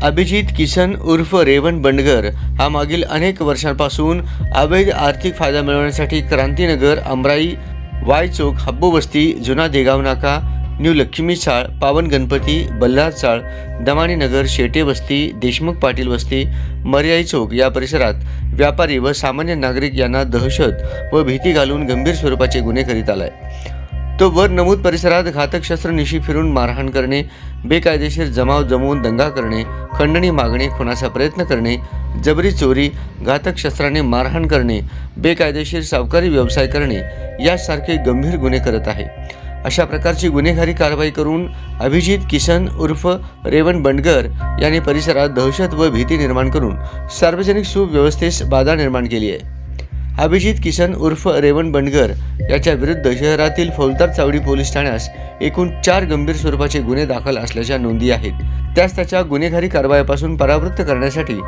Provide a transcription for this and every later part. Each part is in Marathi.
अभिजित किसन उर्फ रेवण बंडगर हा मागील अनेक वर्षांपासून अवैध आर्थिक फायदा मिळवण्यासाठी क्रांतीनगर, अमराई, वाय चौक, हब्बू वस्ती, जुना देगाव नाका, न्यू लक्ष्मी चाळ, पावन गणपती, बल्लार चाळ, दमानी नगर, शेटे वस्ती, देशमुख पाटील वस्ती, मर्याई चौक या परिसरात व्यापारी व सामान्य नागरिक यांना दहशत व भीती घालून गंभीर स्वरूपाचे गुन्हे करीत आलाय। तो वर नमूद परिसरात घातक शस्त्र निशी फिरून मारहाण करणे, बेकायदेशीर जमाव जमवून दंगा करणे, खंडणी मागणे, खुनाचा प्रयत्न करणे, जबरी चोरी, घातक शस्त्राने मारहाण करणे, बेकायदेशीर सावकारी व्यवसाय करणे यासारखे गंभीर गुन्हे करत आहे। अशा प्रकारची गुन्हेगारी कारवाई करून अभिजित किसन उर्फ रेवण बंडगर यांनी परिसरात दहशत व भीती निर्माण करून सार्वजनिक सुव्यवस्थेस बाधा निर्माण केली आहे। अभिजित किसन उर्फ रेवण बंडगर याच्या विरुद्ध शहरातील फौजदार चावडी पोलीस ठाण्यास एकूण 4 गंभीर स्वरूपाचे गुन्हे दाखल असल्याच्या नोंदी आहेत। त्यास त्याच्या गुन्हेगारी कारवाईपासून परावृत्त करण्यासाठी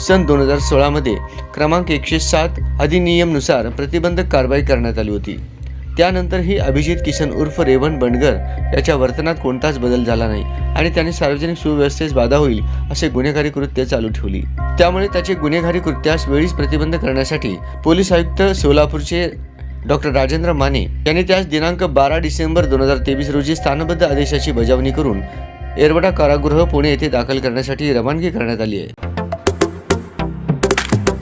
सन 2016 मध्ये क्रमांक 107 अधिनियमनुसार प्रतिबंधक कारवाई करण्यात आली होती। त्यानंतरही अभिजित किसन उर्फ रेवण बंडगर याच्या वर्तनात कोणताच बदल झाला नाही आणि त्याने सार्वजनिक सुव्यवस्थेस बाधा होईल असे गुन्हेगारी कृत्य चालू ठेवली। त्यामुळे त्याचे गुन्हेगारी कृत्यास वेळीच प्रतिबंध करण्यासाठी पोलीस आयुक्त सोलापूरचे डॉक्टर राजेंद्र माने यांनी त्यास दिनांक 12 डिसेंबर 2023 रोजी स्थानबद्ध आदेशाची बजावणी करून येरवडा कारागृह पुणे येथे दाखल करण्यासाठी रवानगी करण्यात आली आहे।